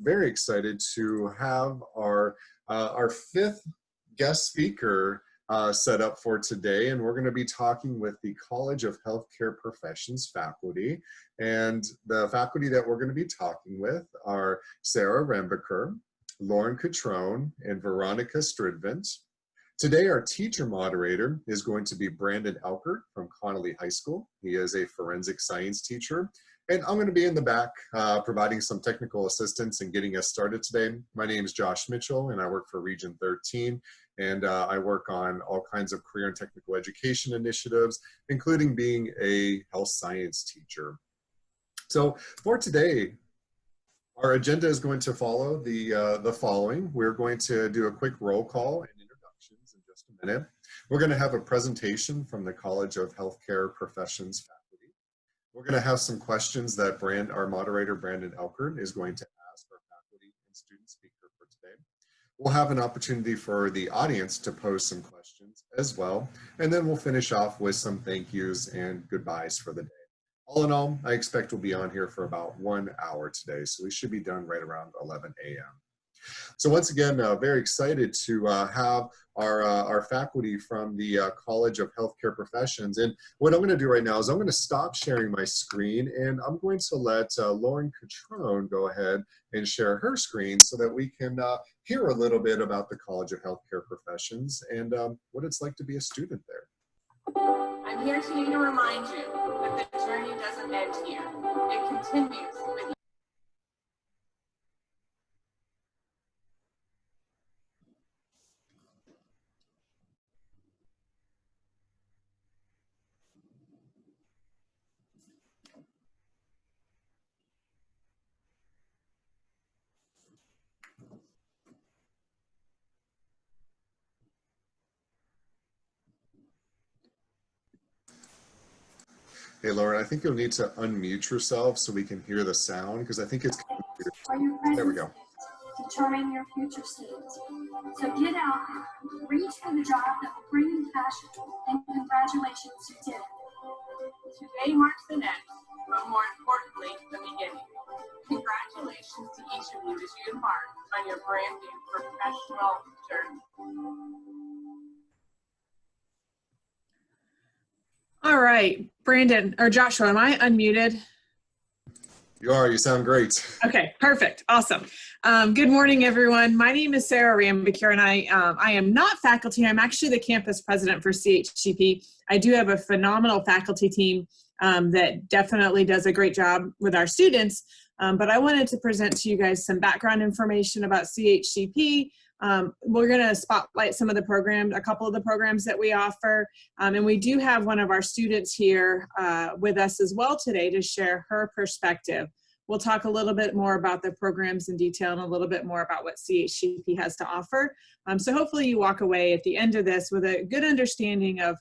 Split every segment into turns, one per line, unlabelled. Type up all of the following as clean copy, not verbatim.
very excited to have our fifth guest speaker set up for today, and we're going to be talking with the College of Healthcare Professions faculty. And the faculty that we're going to be talking with are Sarah Rembeker, Lauren Catrone, and Veronica Stridvent. Today, our teacher moderator is going to be Brandon Elkert from Connolly High School. He is a forensic science teacher. And I'm going to be in the back providing some technical assistance and getting us started today. My name is Josh Mitchell, and I work for Region 13. And I work on all kinds of career and technical education initiatives, including being a health science teacher. So for today, our agenda is going to follow the following. We're going to do a quick roll call and introductions in just a minute. We're going to have a presentation from the College of Healthcare Professions faculty. We're going to have some questions that our moderator, Brandon Elkert, is going to ask our faculty and student speaker for today. We'll have an opportunity for the audience to pose some questions as well. And then we'll finish off with some thank yous and goodbyes for the day. All in all, I expect we'll be on here for about 1 hour today, so we should be done right around 11 a.m. So once again, very excited to have our faculty from the College of Healthcare Professions. And what I'm going to do right now is I'm going to stop sharing my screen, and I'm going to let Lauren Catrone go ahead and share her screen so that we can hear a little bit about the College of Healthcare Professions and what it's like to be a student there.
I'm here today to remind you that the journey doesn't end here. It continues with you.
Hey, Lauren, I think you'll need to unmute yourself so we can hear the sound, because I think it's coming through. There we go.
Determine your future state. So get out there, reach for the job that will bring you passion, and congratulations, you did it.
Today marks the end, but more importantly, the beginning. Congratulations to each of you as you embark on your brand new professional journey.
All right, Brandon, or Joshua, am I unmuted?
You are, you sound great.
Okay, perfect, awesome. Good morning, everyone. My name is Sarah Rembeker, and I am not faculty. I'm actually the campus president for CHCP. I do have a phenomenal faculty team that definitely does a great job with our students, but I wanted to present to you guys some background information about CHCP. We're going to spotlight some of the programs, a couple of the programs that we offer, and we do have one of our students here with us as well today to share her perspective. We'll talk a little bit more about the programs in detail and a little bit more about what CHCP has to offer. So hopefully you walk away at the end of this with a good understanding of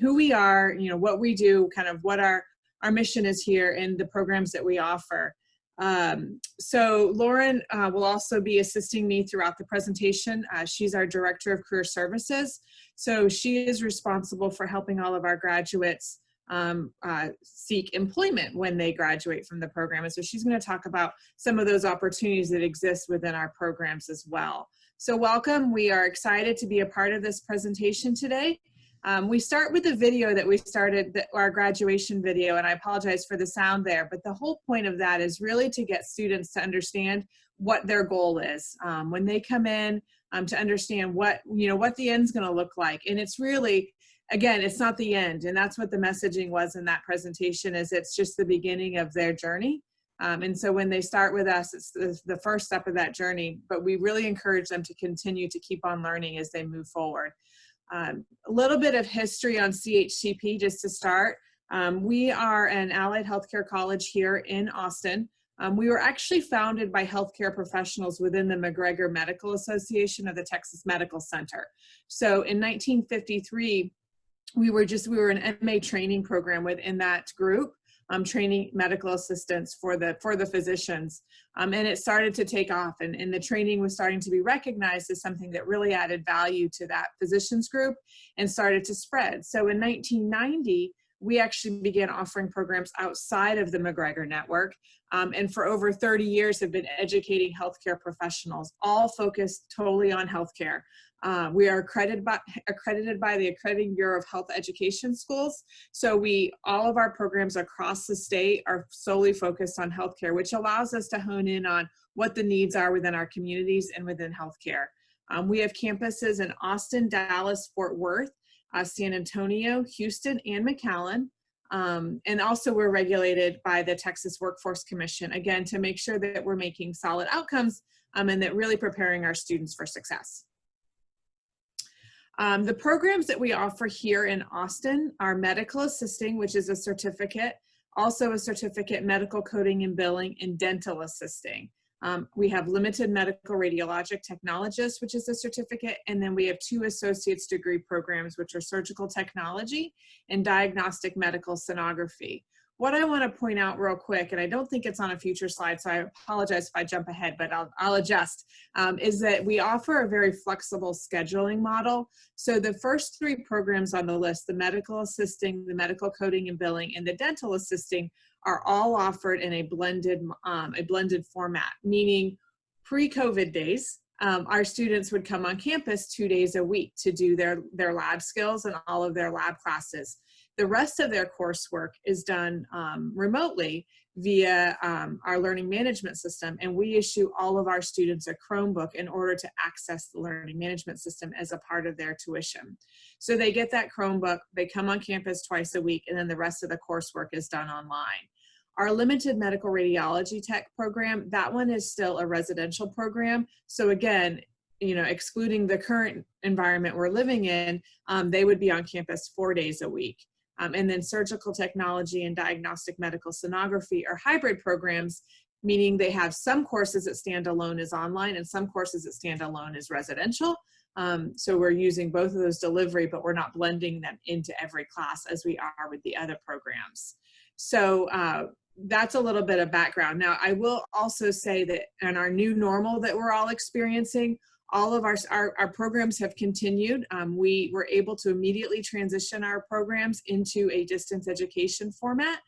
who we are, you know, what we do, kind of what our mission is here and the programs that we offer. So Lauren will also be assisting me throughout the presentation. She's our Director of Career Services. So she is responsible for helping all of our graduates seek employment when they graduate from the program. And so she's going to talk about some of those opportunities that exist within our programs as well. So welcome. We are excited to be a part of this presentation today. We start with the video that we started, our graduation video, and I apologize for the sound there, but the whole point of that is really to get students to understand what their goal is when they come in, to understand what the end's going to look like. And it's really, again, it's not the end, and that's what the messaging was in that presentation, is it's just the beginning of their journey. And so when they start with us, it's the first step of that journey, but we really encourage them to continue to keep on learning as they move forward. A little bit of history on CHCP just to start. We are an allied healthcare college here in Austin. We were actually founded by healthcare professionals within the McGregor Medical Association of the Texas Medical Center. So in 1953, we were an MA training program within that group. Training medical assistants for the physicians. And it started to take off, and the training was starting to be recognized as something that really added value to that physicians group and started to spread. So in 1990, we actually began offering programs outside of the McGregor network, and for over 30 years have been educating healthcare professionals, all focused totally on healthcare. We are accredited by the Accrediting Bureau of Health Education Schools. So all of our programs across the state are solely focused on healthcare, which allows us to hone in on what the needs are within our communities and within healthcare. We have campuses in Austin, Dallas, Fort Worth, San Antonio, Houston, and McAllen. And also we're regulated by the Texas Workforce Commission, again, to make sure that we're making solid outcomes and that really preparing our students for success. The programs that we offer here in Austin are medical assisting, which is a certificate, also a certificate medical coding and billing, and dental assisting. We have limited medical radiologic technologist, which is a certificate, and then we have 2 associate's degree programs, which are surgical technology and diagnostic medical sonography. What I want to point out real quick, and I don't think it's on a future slide, so I apologize if I jump ahead, but I'll adjust, is that we offer a very flexible scheduling model. So the first 3 programs on the list, the medical assisting, the medical coding and billing, and the dental assisting, are all offered in a blended format, meaning pre-COVID days, our students would come on campus 2 days a week to do their lab skills and all of their lab classes. The rest of their coursework is done remotely via our learning management system, and we issue all of our students a Chromebook in order to access the learning management system as a part of their tuition. So they get that Chromebook, they come on campus twice a week, and then the rest of the coursework is done online. Our limited medical radiology tech program, that one is still a residential program. So again, excluding the current environment we're living in, they would be on campus 4 days a week. And then surgical technology and diagnostic medical sonography are hybrid programs, meaning they have some courses that stand alone as online and some courses that stand alone as residential. So we're using both of those delivery, but we're not blending them into every class as we are with the other programs. So that's a little bit of background. Now, I will also say that in our new normal that we're all experiencing, all of our programs have continued. We were able to immediately transition our programs into a distance education format.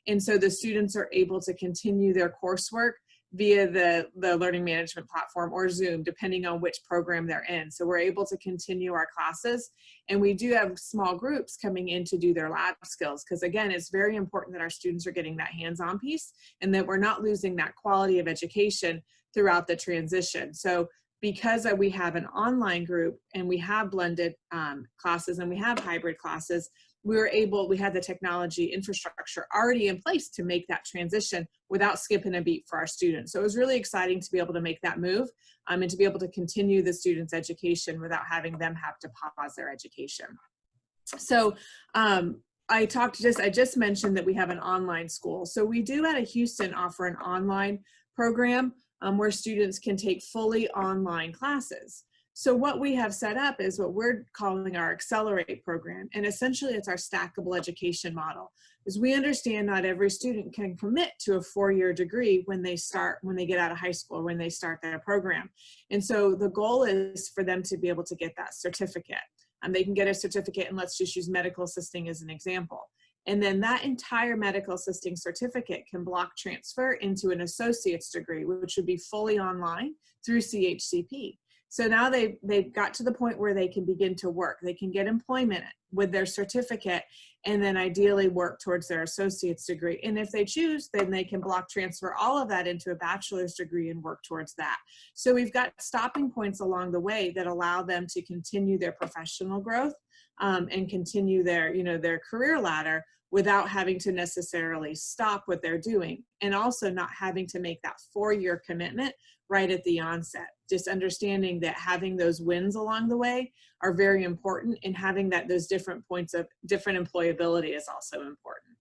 And so the students are able to continue their coursework via the learning management platform or Zoom, depending on which program they're in. So we're able to continue our classes. And we do have small groups coming in to do their lab skills, because again, it's very important that our students are getting that hands-on piece and that we're not losing that quality of education throughout the transition. So because we have an online group and we have blended classes and we have hybrid classes, we had the technology infrastructure already in place to make that transition without skipping a beat for our students. So it was really exciting to be able to make that move and to be able to continue the students' education without having them have to pause their education. So I just mentioned that we have an online school. So we do at Houston offer an online program where students can take fully online classes. So what we have set up is what we're calling our Accelerate program. And essentially it's our stackable education model. Because we understand not every student can commit to a 4-year degree when they get out of high school, or when they start their program. And so the goal is for them to be able to get that certificate. They can get a certificate, and let's just use medical assisting as an example. And then that entire medical assisting certificate can block transfer into an associate's degree, which would be fully online through CHCP. So now they've got to the point where they can begin to work. They can get employment with their certificate and then ideally work towards their associate's degree. And if they choose, then they can block transfer all of that into a bachelor's degree and work towards that. So we've got stopping points along the way that allow them to continue their professional growth and continue their career ladder without having to necessarily stop what they're doing, and also not having to make that 4-year commitment right at the onset. Just understanding that having those wins along the way are very important, and having those different points of different employability is also important.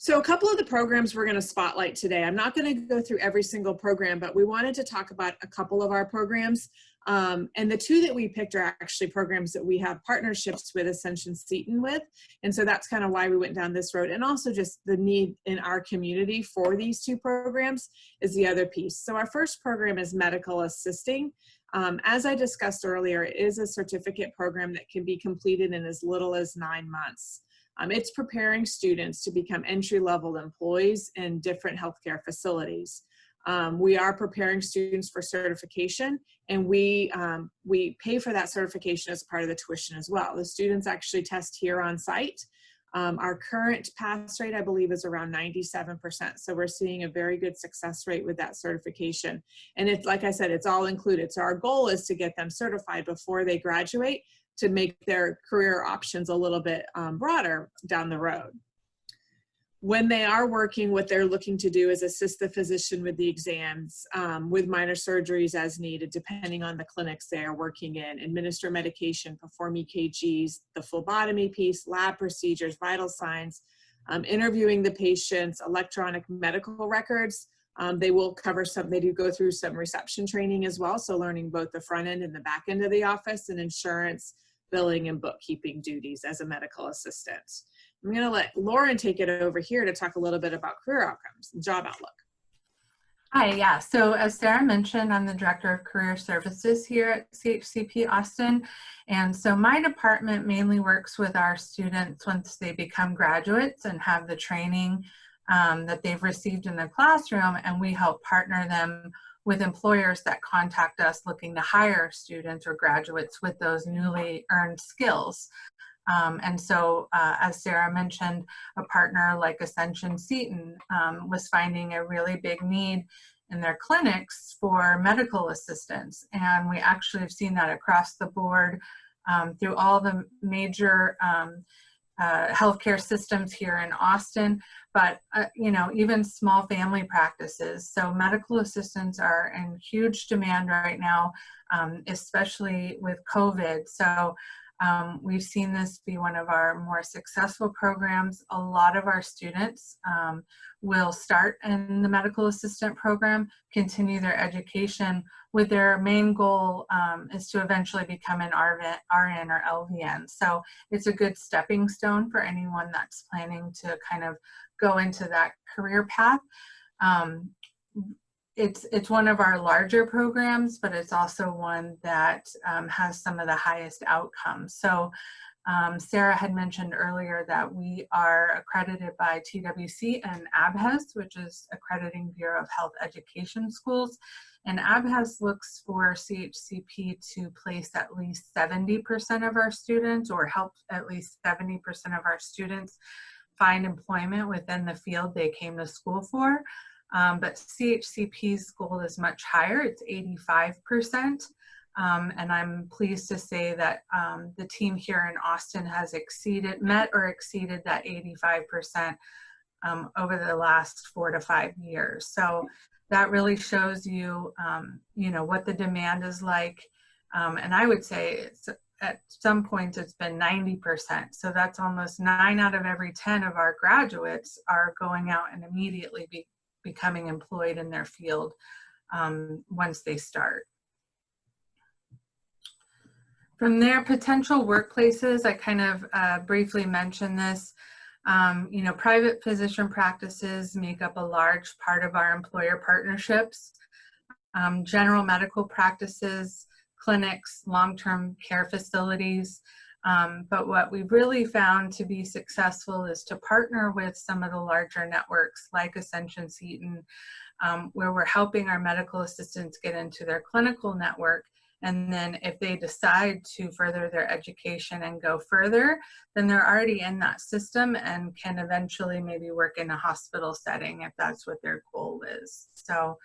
So a couple of the programs we're going to spotlight today. I'm not going to go through every single program, but we wanted to talk about a couple of our programs. And the two that we picked are actually programs that we have partnerships with Ascension Seton with. And so that's kind of why we went down this road. And also just the need in our community for these two programs is the other piece. So our first program is medical assisting. As I discussed earlier, it is a certificate program that can be completed in as little as 9 months. It's preparing students to become entry-level employees in different healthcare facilities. We are preparing students for certification, and we pay for that certification as part of the tuition as well. The students actually test here on site. Our current pass rate, I believe, is around 97%. So we're seeing a very good success rate with that certification. And it's, like I said, it's all included. So our goal is to get them certified before they graduate, to make their career options a little bit broader down the road. When they are working, what they're looking to do is assist the physician with the exams, with minor surgeries as needed, depending on the clinics they are working in, administer medication, perform EKGs, the phlebotomy piece, lab procedures, vital signs, interviewing the patients, electronic medical records. They will cover they do go through some reception training as well, so learning both the front end and the back end of the office, and insurance, billing, and bookkeeping duties as a medical assistant. I'm going to let Lauren take it over here to talk a little bit about career outcomes and job outlook.
Hi, yeah. So as Sarah mentioned, I'm the Director of Career Services here at CHCP Austin. And so my department mainly works with our students once they become graduates and have the training that they've received in their classroom, and we help partner them with employers that contact us looking to hire students or graduates with those newly earned skills. And so, as Sarah mentioned, a partner like Ascension Seton was finding a really big need in their clinics for medical assistants. And we actually have seen that across the board through all the major healthcare systems here in Austin, but you know, even small family practices. So medical assistants are in huge demand right now, especially with COVID. So we've seen this be one of our more successful programs. A lot of our students will start in the medical assistant program, continue their education, with their main goal is to eventually become an RN or LVN. So it's a good stepping stone for anyone that's planning to kind of go into that career path. It's one of our larger programs, but it's also one that has some of the highest outcomes. So Sarah had mentioned earlier that we are accredited by TWC and ABHES, which is Accrediting Bureau of Health Education Schools. And ABHES looks for CHCP to place at least 70% of our students, or help at least 70% of our students find employment within the field they came to school for. But CHCP's goal is much higher. It's 85%. And I'm pleased to say that the team here in Austin has met or exceeded that 85% over the last 4 to 5 years. So that really shows you, you know, what the demand is like. And I would say it's, at some points it's been 90%. So that's almost 9 out of every 10 of our graduates are going out and immediately becoming employed in their field once they start. From their potential workplaces, I kind of briefly mentioned this. You know, private physician practices make up a large part of our employer partnerships. General medical practices, clinics, long-term care facilities. But what we've really found to be successful is to partner with some of the larger networks like Ascension Seton, where we're helping our medical assistants get into their clinical network. And then if they decide to further their education and go further, then they're already in that system and can eventually maybe work in a hospital setting if that's what their goal is. So,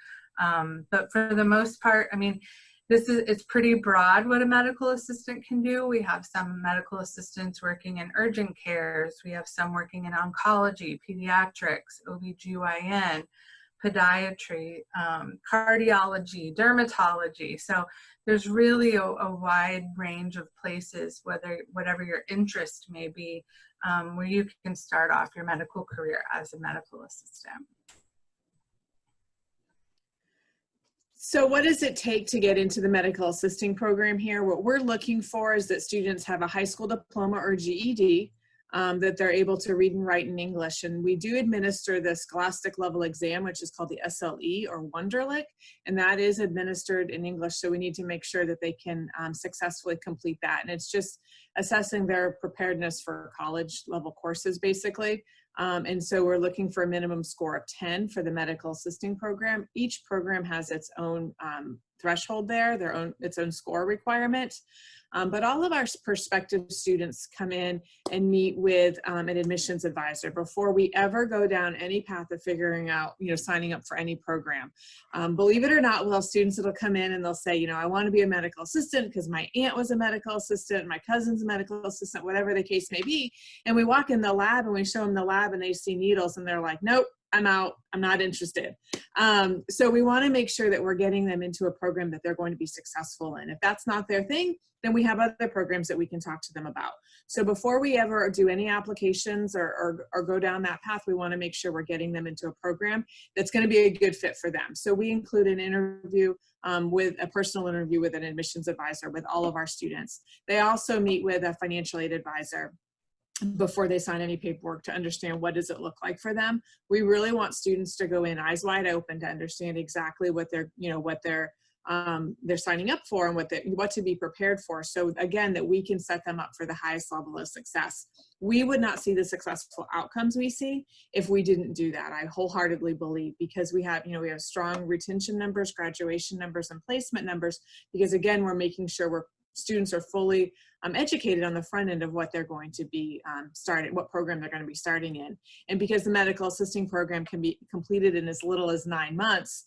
but for the most part, I mean, it's pretty broad what a medical assistant can do. We have some medical assistants working in urgent cares. We have some working in oncology, pediatrics, OBGYN, podiatry, cardiology, dermatology. So there's really a wide range of places, whatever your interest may be, where you can start off your medical career as a medical assistant.
So what does it take to get into the medical assisting program here? What we're looking for is that students have a high school diploma or GED, that they're able to read and write in English. And we do administer the Scholastic Level Exam, which is called the SLE or Wonderlic, and that is administered in English. So we need to make sure that they can successfully complete that. And it's just assessing their preparedness for college level courses, basically. And so we're looking for a minimum score of 10 for the medical assisting program. Each program has its own threshold there, its own score requirement. But all of our prospective students come in and meet with an admissions advisor before we ever go down any path of figuring out, signing up for any program. Believe it or not, we'll have students that'll come in and they'll say, I want to be a medical assistant because my aunt was a medical assistant, my cousin's a medical assistant, whatever the case may be. And we walk in the lab and we show them the lab and they see needles and they're like, nope, I'm out, I'm not interested. So we want to make sure that we're getting them into a program that they're going to be successful in. If that's not their thing, then we have other programs that we can talk to them about. So before we ever do any applications or go down that path, we want to make sure we're getting them into a program that's going to be a good fit for them. So we include an interview with a personal interview with an admissions advisor with all of our students. They also meet with a financial aid advisor before they sign any paperwork to understand what does it look like for them. We really want students to go in eyes wide open to understand exactly what they're signing up for and what to be prepared for. So again, that we can set them up for the highest level of success. We would not see the successful outcomes we see if we didn't do that. I wholeheartedly believe, because we have strong retention numbers, graduation numbers, and placement numbers, because again, we're making sure students are fully educated on the front end of what they're going to be what program they're going to be starting in. And because the medical assisting program can be completed in as little as 9 months,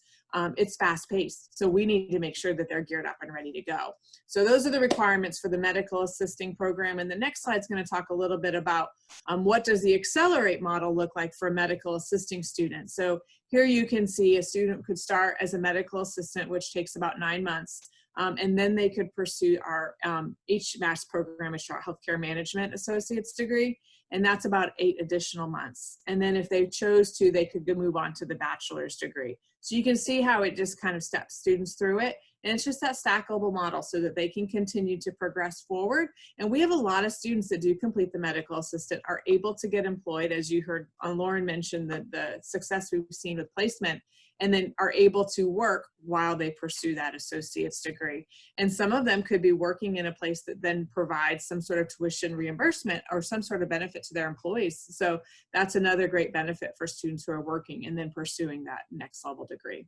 it's fast paced. So we need to make sure that they're geared up and ready to go. So those are the requirements for the medical assisting program. And the next slide is going to talk a little bit about what does the Accelerate model look like for medical assisting students. So here you can see a student could start as a medical assistant, which takes about 9 months. And then they could pursue our HMAS program, which is our Healthcare Management Associate's degree, and that's about 8 additional months. And then if they chose to, they could move on to the bachelor's degree. So you can see how it just kind of steps students through it. And it's just that stackable model so that they can continue to progress forward. And we have a lot of students that do complete the medical assistant are able to get employed, as you heard Lauren mention, the success we've seen with placement, and then are able to work while they pursue that associate's degree. And some of them could be working in a place that then provides some sort of tuition reimbursement or some sort of benefit to their employees. So that's another great benefit for students who are working and then pursuing that next level degree.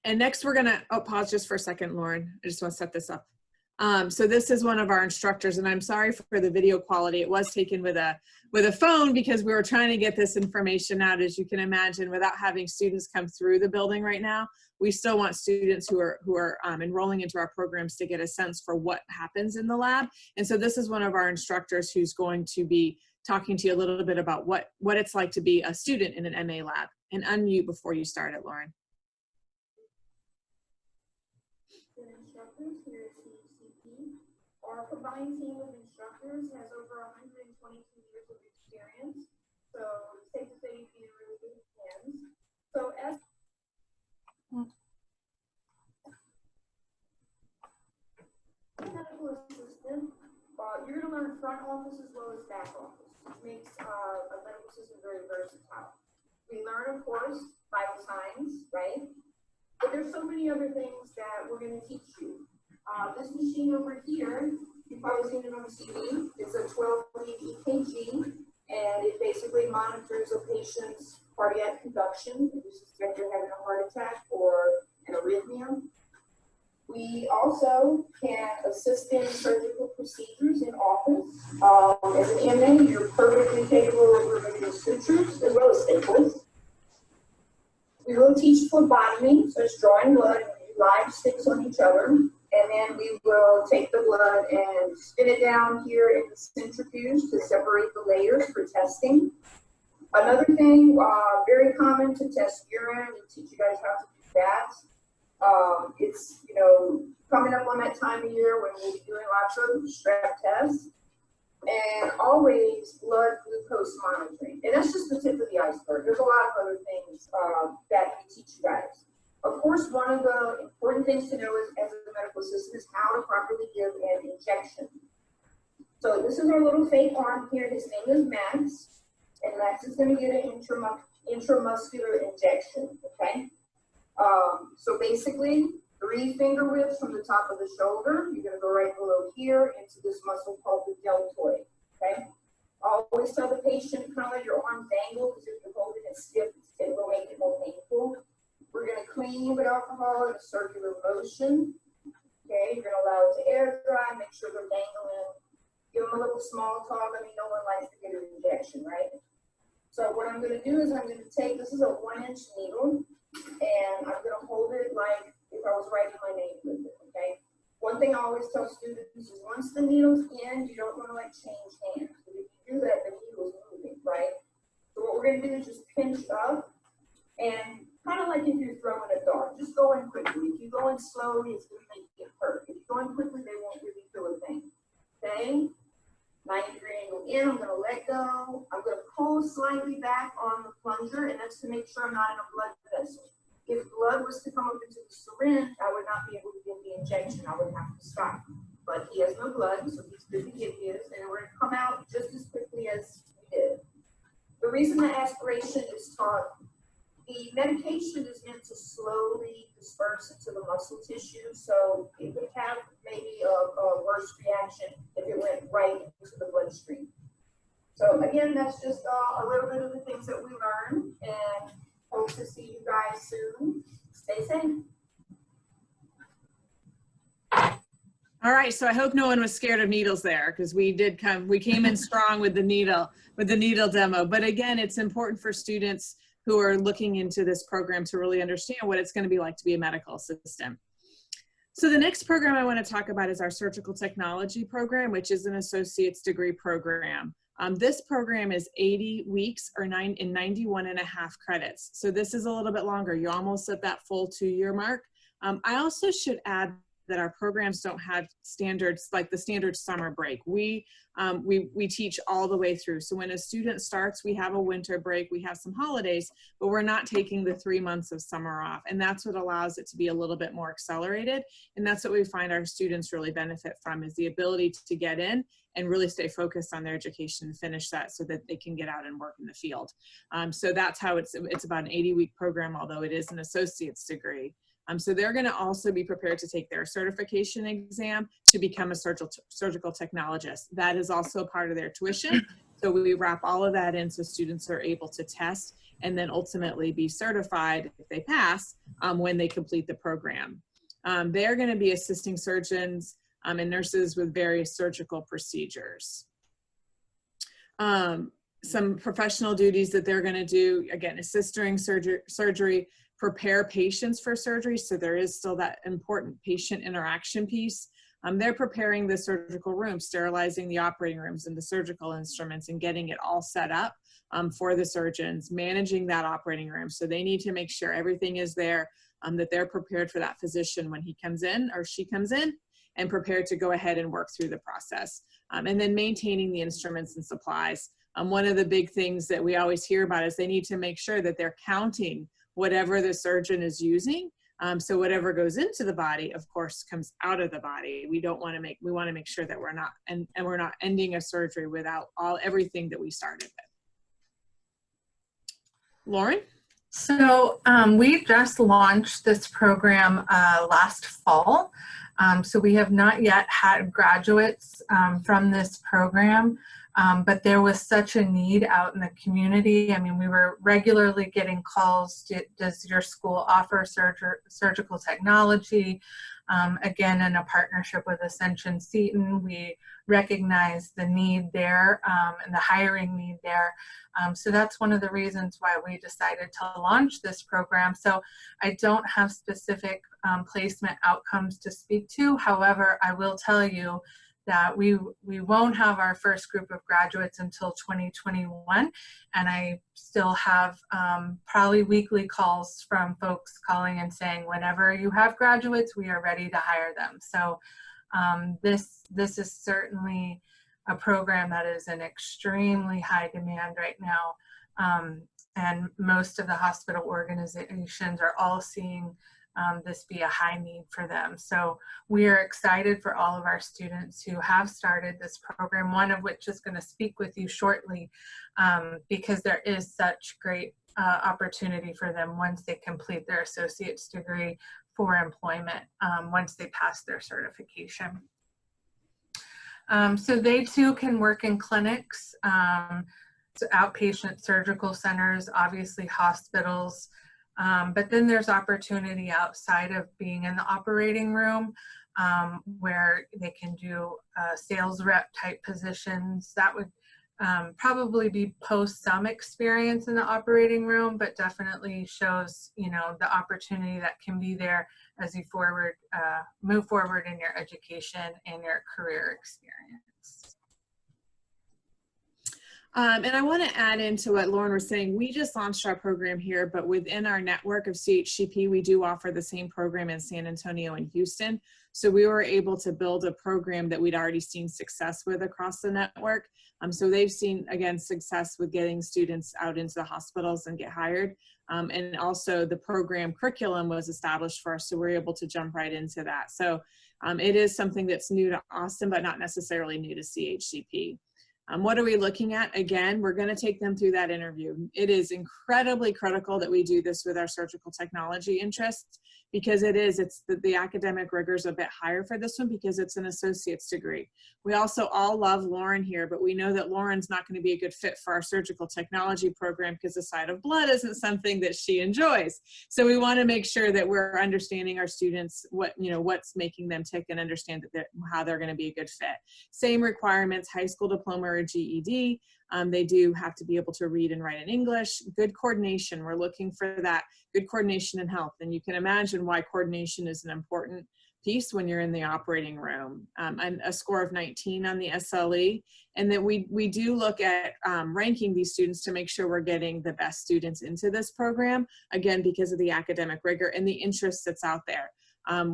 And next we're gonna, pause just for a second, Lauren. I just wanna set this up. So this is one of our instructors, and I'm sorry for the video quality. It was taken with a phone because we were trying to get this information out, as you can imagine, without having students come through the building right now. We still want students who are enrolling into our programs to get a sense for what happens in the lab. And so this is one of our instructors who's going to be talking to you a little bit about what it's like to be a student in an MA lab. And unmute before you start it, Lauren.
Our combined team of instructors has over 122 years of experience, so it's safe to say you'd be in really good hands. So as a medical assistant, you're going to learn front office as well as back office, which makes a medical assistant very versatile. We learn, of course, vital signs, right? But there's so many other things that we're going to teach you. This machine over here, you've probably seen it on TV. It's a 12-lead EKG, and it basically monitors a patient's cardiac conduction if you suspect you're having a heart attack or an arrhythmia. We also can assist in surgical procedures in office. As an MA, you're perfectly capable of removing sutures as well as staples. We will teach phlebotomy, so it's drawing blood and live sticks on each other. And then we will take the blood and spin it down here in the centrifuge to separate the layers for testing. Another thing, very common to test urine and teach you guys how to do that. It's, coming up on that time of year when we'll be doing lots of strep tests. And always blood glucose monitoring. And that's just the tip of the iceberg. There's a lot of other things that we teach you guys. Of course, one of the important things to know is, as a medical assistant, is how to properly give an injection. So this is our little fake arm here. His name is Max. And Max is going to get an intramuscular injection, okay? So basically, 3 finger widths from the top of the shoulder. You're going to go right below here into this muscle called the deltoid, okay? Always tell the patient, kind of let your arm dangle, because if you're holding it stiff, it will make it more painful. We're going to clean with alcohol in a circular motion, okay? You're going to allow it to air dry, make sure they're dangling. Give them a little small talk. I mean, no one likes to get an injection, right? So what I'm going to do is I'm going to take, this is a 1-inch needle, and I'm going to hold it like if I was writing my name with it, okay? One thing I always tell students is once the needle's in, you don't want to like change hands. Because if you do that, the needle's moving, right? So what we're going to do is just pinch up, and kind of like if you're throwing a dart, just go in quickly. If you go in slowly, it's going to make it hurt. If you go in quickly, they won't really feel a thing, okay? 90-degree angle in, I'm going to let go. I'm going to pull slightly back on the plunger, and that's to make sure I'm not in a blood vessel. If blood was to come up into the syringe, I would not be able to give the injection. I would have to stop. But he has no blood, so he's good to get his, and we're going to come out just as quickly as we did. The reason the aspiration is taught, the medication is meant to slowly disperse into the muscle tissue, so it would have maybe a worse reaction if it went right into the bloodstream. So again, that's just a little bit of the things that we learned, and hope to see you guys soon. Stay safe.
All right, so I hope no one was scared of needles there, because we came in strong with the needle demo. But again, it's important for students who are looking into this program to really understand what it's going to be like to be a medical assistant. So the next program I want to talk about is our surgical technology program, which is an associate's degree program. This program is 80 weeks or 91.5 credits. So this is a little bit longer. You're almost at that full 2-year mark. I also should add that our programs don't have standards like the standard summer break. We teach all the way through. So when a student starts, we have a winter break, we have some holidays, but we're not taking the 3 months of summer off. And that's what allows it to be a little bit more accelerated. And that's what we find our students really benefit from, is the ability to get in and really stay focused on their education and finish that so that they can get out and work in the field. So that's how it's about an 80-week program, although it is an associate's degree. So they're going to also be prepared to take their certification exam to become a surgical technologist. That is also part of their tuition. So we wrap all of that in so students are able to test and then ultimately be certified if they pass when they complete the program. They're going to be assisting surgeons and nurses with various surgical procedures. Some professional duties that they're going to do, again, assist during surgery, prepare patients for surgery. So there is still that important patient interaction piece. They're preparing the surgical room, sterilizing the operating rooms and the surgical instruments and getting it all set up for the surgeons, managing that operating room. So they need to make sure everything is there, that they're prepared for that physician when he comes in or she comes in, and prepared to go ahead and work through the process. And then maintaining the instruments and supplies. One of the big things that we always hear about is they need to make sure that they're counting whatever the surgeon is using. So whatever goes into the body, of course, comes out of the body. We want to make sure that we're not, and we're not ending a surgery without everything that we started with. Lauren?
So we just launched this program last fall. So we have not yet had graduates from this program. But there was such a need out in the community. I mean, we were regularly getting calls, does your school offer surgical technology? Again, in a partnership with Ascension Seton, we recognize the need there and the hiring need there. So that's one of the reasons why we decided to launch this program. So I don't have specific placement outcomes to speak to. However, I will tell you that we won't have our first group of graduates until 2021, and I still have probably weekly calls from folks calling and saying, whenever you have graduates, we are ready to hire them. So this is certainly a program that is in extremely high demand right now. And most of the hospital organizations are all seeing this be a high need for them. So we are excited for all of our students who have started this program, one of which is going to speak with you shortly, because there is such great opportunity for them once they complete their associate's degree for employment, once they pass their certification. So they too can work in clinics, so outpatient surgical centers, obviously hospitals, but then there's opportunity outside of being in the operating room, where they can do sales rep type positions. That would probably be post some experience in the operating room, but definitely shows, you know, the opportunity that can be there as you move forward in your education and your career experience.
And I want to add into what Lauren was saying. We just launched our program here, but within our network of CHCP, we do offer the same program in San Antonio and Houston. So we were able to build a program that we'd already seen success with across the network. So they've seen, again, success with getting students out into the hospitals and get hired. And also the program curriculum was established for us, so we're able to jump right into that. So it is something that's new to Austin, but not necessarily new to CHCP. What are we looking at? Again, we're going to take them through that interview. It is incredibly critical that we do this with our surgical technology interests, because the academic rigor is a bit higher for this one because it's an associate's degree. We also all love Lauren here, but we know that Lauren's not going to be a good fit for our surgical technology program because the sight of blood isn't something that she enjoys. So we want to make sure that we're understanding our students, what's making them tick, and understand that how they're going to be a good fit. Same requirements, high school diploma or GED. They do have to be able to read and write in English. Good coordination, we're looking for that. Good coordination in health. And you can imagine why coordination is an important piece when you're in the operating room. And a score of 19 on the SLE. And that we do look at ranking these students to make sure we're getting the best students into this program, again, because of the academic rigor and the interest that's out there.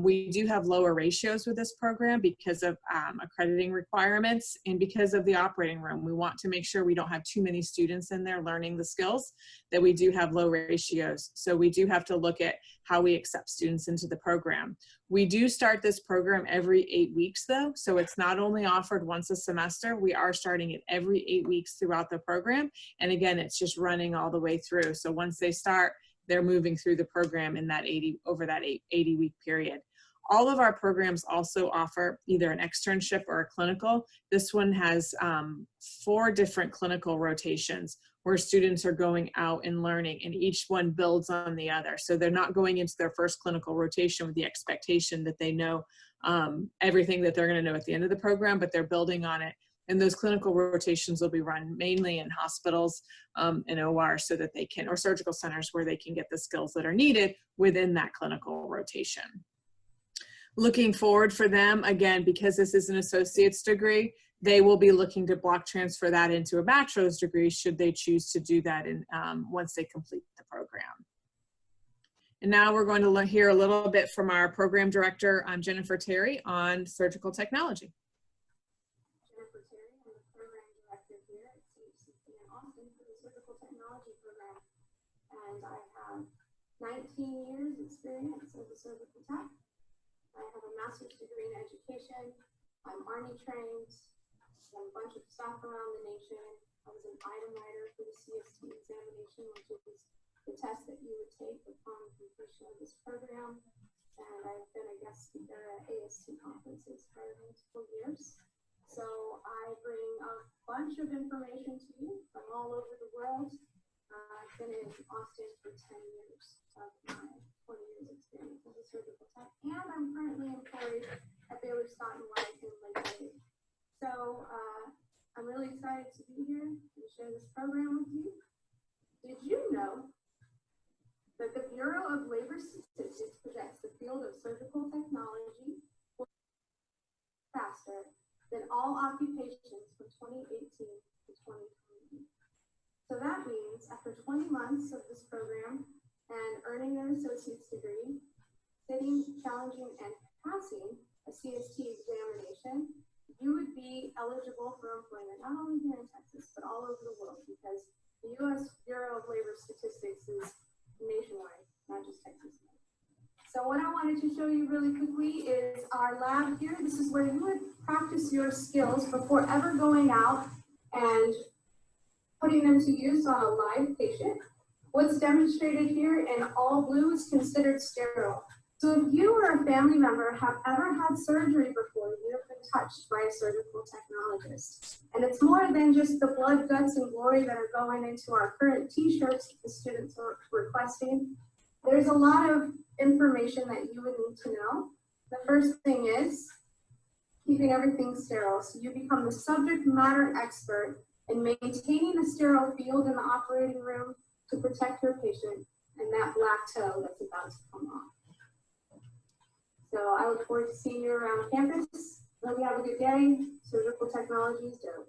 We do have lower ratios with this program because of accrediting requirements and because of the operating room. We want to make sure we don't have too many students in there learning the skills, that we do have low ratios. So we do have to look at how we accept students into the program. We do start this program every 8 weeks though. So it's not only offered once a semester, we are starting it every 8 weeks throughout the program. And again, it's just running all the way through. So once they start, they're moving through the program in that 80-week period. All of our programs also offer either an externship or a clinical. This one has 4 different clinical rotations where students are going out and learning, and each one builds on the other. So they're not going into their first clinical rotation with the expectation that they know everything that they're going to know at the end of the program, but they're building on it. And those clinical rotations will be run mainly in hospitals and OR, so that they can, or surgical centers where they can get the skills that are needed within that clinical rotation. Looking forward for them, again, because this is an associate's degree, they will be looking to block transfer that into a bachelor's degree should they choose to do that once they complete the program. And now we're going to hear a little bit from our program director, Jennifer Terry, on surgical technology.
And I have 19 years experience as a surgical tech. I have a master's degree in education. I'm Army trained. I've done a bunch of stuff around the nation. I was an item writer for the CST examination, which is the test that you would take upon completion of this program. And I've been a guest speaker at AST conferences for multiple years. So I bring a bunch of information to you from all over the world. I've been in Austin for 10 years of my 20 years experience as a surgical tech, and I'm currently employed at Baylor Scott & White in Lakewood. So I'm really excited to be here and share this program with you. Did you know that the Bureau of Labor Statistics projects the field of surgical technology faster than all occupations from 2018 to 2020? So that means after 20 months of this program and earning an associate's degree, sitting, challenging, and passing a CST examination, you would be eligible for employment, not only here in Texas, but all over the world, because the U.S. Bureau of Labor Statistics is nationwide, not just Texas. So what I wanted to show you really quickly is our lab here. This is where you would practice your skills before ever going out and putting them to use on a live patient. What's demonstrated here in all blue is considered sterile. So if you or a family member have ever had surgery before, you have been touched by a surgical technologist. And it's more than just the blood, guts, and glory that are going into our current t-shirts that the students are requesting. There's a lot of information that you would need to know. The first thing is keeping everything sterile. So you become the subject matter expert in maintaining a sterile field in the operating room to protect your patient and that black toe that's about to come off. So I look forward to seeing you around campus. Hope you have a good day. Surgical technology is dope.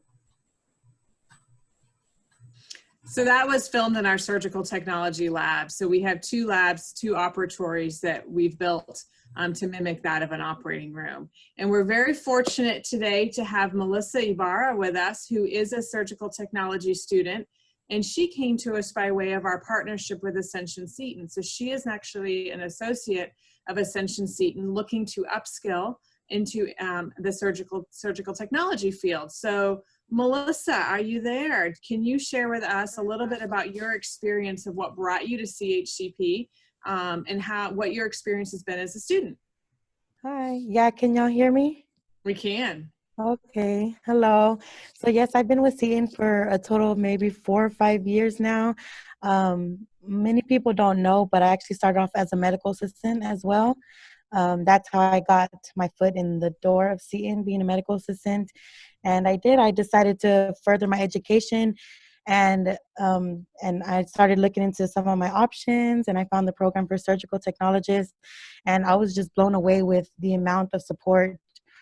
So that was filmed in our surgical technology lab. So we have 2 labs, 2 operatories that we've built to mimic that of an operating room. And we're very fortunate today to have Melissa Ibarra with us, who is a surgical technology student. And she came to us by way of our partnership with Ascension Seton. So she is actually an associate of Ascension Seton looking to upskill into the surgical technology field. So Melissa, are you there? Can you share with us a little bit about your experience of what brought you to CHCP and what your experience has been as a student?
Hi, yeah, can y'all hear me?
We can.
Okay, hello. So yes, I've been with Seton for a total of maybe 4 or 5 years now. Many people don't know, but I actually started off as a medical assistant as well. That's how I got my foot in the door of Seton, being a medical assistant. And I decided to further my education, and I started looking into some of my options, and I found the program for surgical technologists, and I was just blown away with the amount of support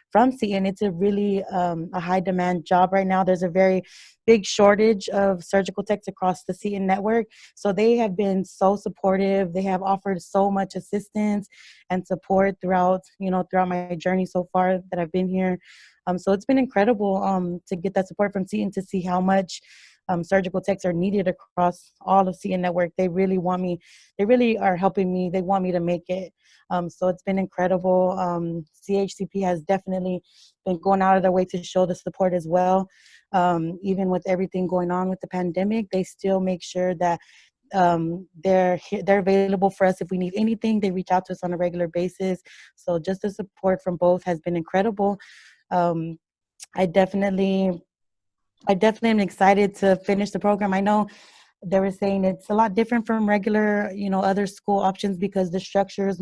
from Seton. It's a really a high demand job right now. There's a very big shortage of surgical techs across the Seton network. So they have been so supportive. They have offered so much assistance and support throughout my journey so far that I've been here. So it's been incredible to get that support from Seton, to see how much surgical techs are needed across all of Seton network. They really want me. They really are helping me. They want me to make it. So it's been incredible. CHCP has definitely been going out of their way to show the support as well. Even with everything going on with the pandemic, they still make sure that they're available for us if we need anything. They reach out to us on a regular basis. So just the support from both has been incredible. I definitely am excited to finish the program. I know they were saying it's a lot different from regular, other school options, because the structure is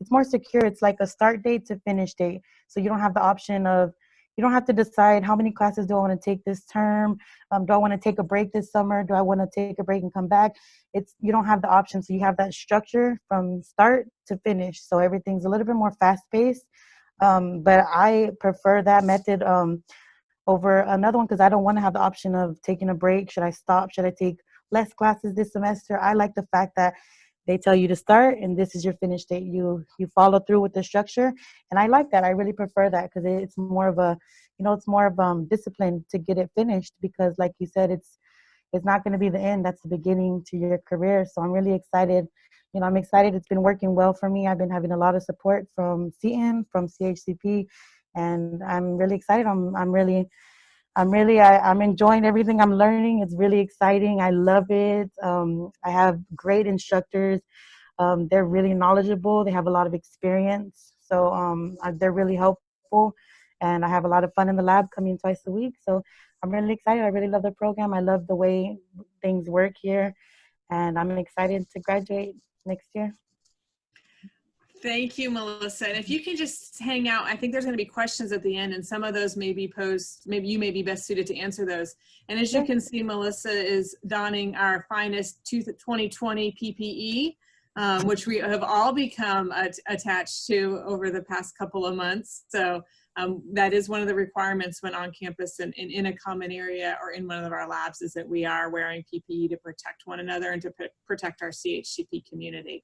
it's more secure. It's like a start date to finish date. So you don't have the option of, you don't have to decide how many classes do I want to take this term? Do I want to take a break this summer? Do I want to take a break and come back? You don't have the option. So you have that structure from start to finish. So everything's a little bit more fast paced. But I prefer that method over another one, because I don't want to have the option of taking a break. Should I stop? Should I take less classes this semester? I like the fact that they tell you to start and this is your finish date. You follow through with the structure, and I like that. I really prefer that, because it's more of a, it's more of discipline to get it finished, because like you said, it's not going to be the end. That's the beginning to your career. So I'm really excited. I'm excited. It's been working well for me. I've been having a lot of support from Seton, from CHCP, and I'm really excited. I'm enjoying everything I'm learning. It's really exciting. I love it. I have great instructors. They're really knowledgeable. They have a lot of experience. So they're really helpful. And I have a lot of fun in the lab, coming twice a week. So I'm really excited. I really love the program. I love the way things work here. And I'm excited to graduate next year.
Thank you, Melissa. And if you can just hang out, I think there's going to be questions at the end, and some of those may be posed. Maybe you may be best suited to answer those. And as you can see, Melissa is donning our finest 2020 PPE, which we have all become attached to over the past couple of months. So that is one of the requirements when on campus and in a common area or in one of our labs, is that we are wearing PPE to protect one another and to protect our CHCP community.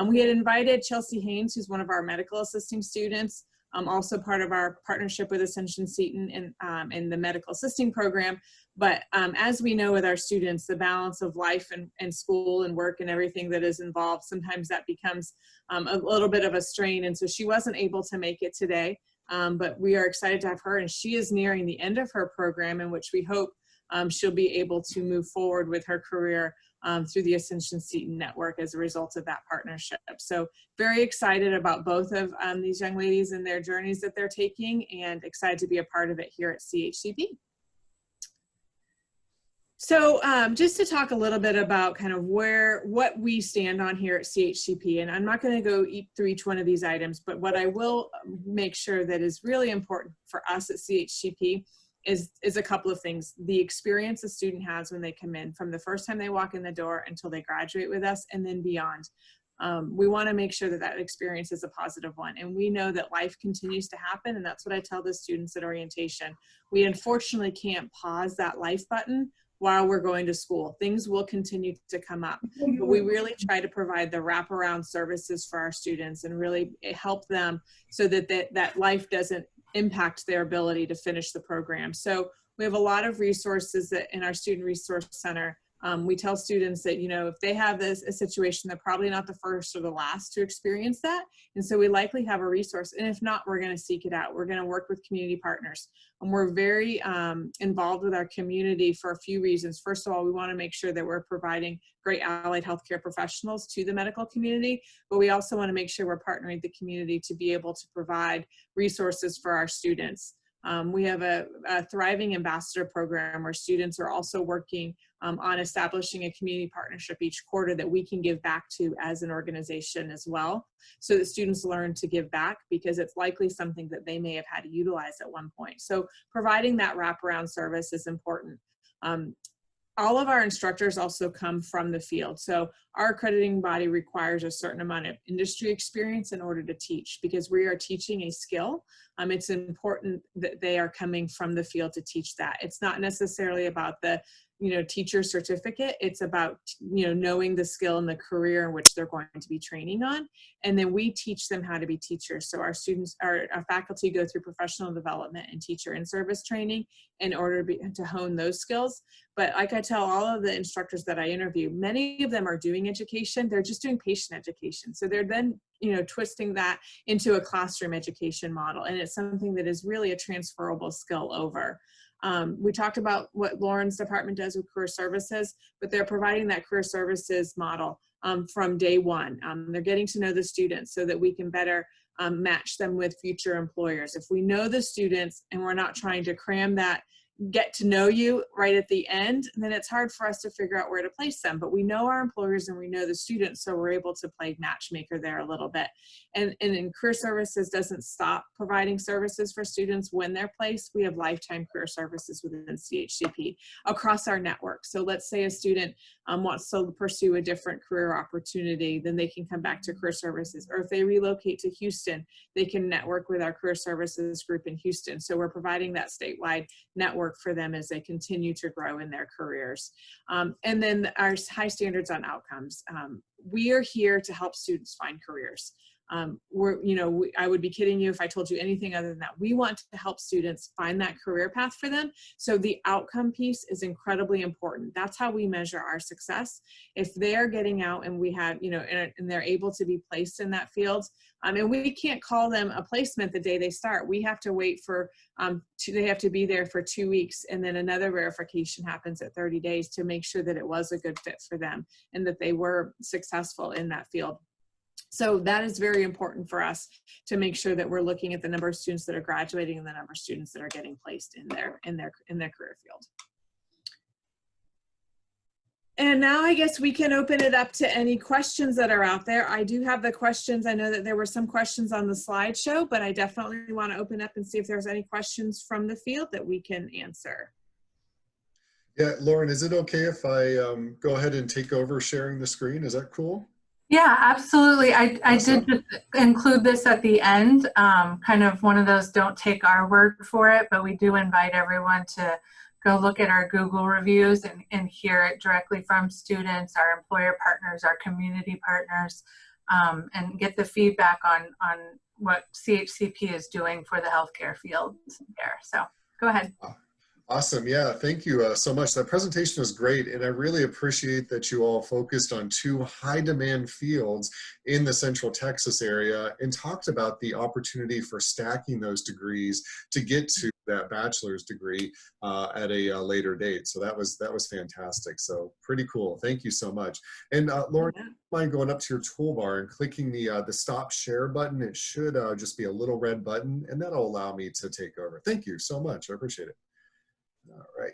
We had invited Chelsea Haynes, who's one of our medical assisting students, also part of our partnership with Ascension Seton in the medical assisting program. But as we know with our students, the balance of life and school and work and everything that is involved, sometimes that becomes a little bit of a strain. And so she wasn't able to make it today, but we are excited to have her. And she is nearing the end of her program, in which we hope she'll be able to move forward with her career through the Ascension Seton Network as a result of that partnership. So very excited about both of these young ladies and their journeys that they're taking, and excited to be a part of it here at CHCP. So just to talk a little bit about kind of what we stand on here at CHCP, and I'm not going to go through each one of these items, but what I will make sure that is really important for us at CHCP is a couple of things. The experience a student has when they come in, from the first time they walk in the door until they graduate with us, and then beyond. We want to make sure that that experience is a positive one. And we know that life continues to happen, and that's what I tell the students at orientation. We unfortunately can't pause that life button while we're going to school. Things will continue to come up, but we really try to provide the wraparound services for our students and really help them so that that life doesn't impact their ability to finish the program. So we have a lot of resources that in our Student Resource Center. We tell students that, you know, if they have a situation, they're probably not the first or the last to experience that. And so we likely have a resource. And if not, we're going to seek it out. We're going to work with community partners. And we're very involved with our community for a few reasons. First of all, we want to make sure that we're providing great allied healthcare professionals to the medical community, but we also want to make sure we're partnering with the community to be able to provide resources for our students. We have a thriving ambassador program where students are also working on establishing a community partnership each quarter that we can give back to as an organization as well, so that students learn to give back, because it's likely something that they may have had to utilize at one point. So providing that wraparound service is important. All of our instructors also come from the field. So our accrediting body requires a certain amount of industry experience in order to teach, because we are teaching a skill. It's important that they are coming from the field to teach that. It's not necessarily about the, you know, teacher certificate. It's about, you know, knowing the skill and the career in which they're going to be training on. And then we teach them how to be teachers. So our students, our faculty go through professional development and teacher in-service training in order to hone those skills. But like I tell all of the instructors that I interview, many of them are doing education. They're just doing patient education. So they're then, you know, twisting that into a classroom education model. And it's something that is really a transferable skill over. We talked about what Lauren's department does with career services, but they're providing that career services model from day one. They're getting to know the students so that we can better match them with future employers. If we know the students and we're not trying to cram that get to know you right at the end, then it's hard for us to figure out where to place them. But we know our employers and we know the students, so we're able to play matchmaker there a little bit. And in career services doesn't stop providing services for students when they're placed. We have lifetime career services within CHCP across our network. So let's say a student wants to pursue a different career opportunity, then they can come back to career services. Or if they relocate to Houston, they can network with our career services group in Houston. So we're providing that statewide network for them as they continue to grow in their careers. And then our high standards on outcomes. We are here to help students find careers. I would be kidding you if I told you anything other than that. We want to help students find that career path for them. So the outcome piece is incredibly important. That's how we measure our success. If they're getting out and we have, you know, and they're able to be placed in that field, and we can't call them a placement the day they start. We have to wait for, they have to be there for 2 weeks, and then another verification happens at 30 days to make sure that it was a good fit for them and that they were successful in that field. So that is very important for us to make sure that we're looking at the number of students that are graduating and the number of students that are getting placed in their career field. And now I guess we can open it up to any questions that are out there. I do have the questions. I know that there were some questions on the slideshow, but I definitely want to open up and see if there's any questions from the field that we can answer.
Yeah, Lauren, is it okay if I go ahead and take over sharing the screen? Is that cool?
Yeah, absolutely. I
Awesome.
did just include this at the end, kind of one of those don't take our word for it, but we do invite everyone to go look at our Google reviews and hear it directly from students, our employer partners, our community partners, and get the feedback on what CHCP is doing for the healthcare field there. So go ahead.
Awesome. Yeah, thank you so much. That presentation was great, and I really appreciate that you all focused on two high demand fields in the Central Texas area and talked about the opportunity for stacking those degrees to get to that bachelor's degree at a later date. So that was fantastic. So pretty cool. Thank you so much. And Lauren,
Yeah.
mind going up to your toolbar and clicking the stop share button. It should just be a little red button, and that'll allow me to take over. Thank you so much. I appreciate it. All right.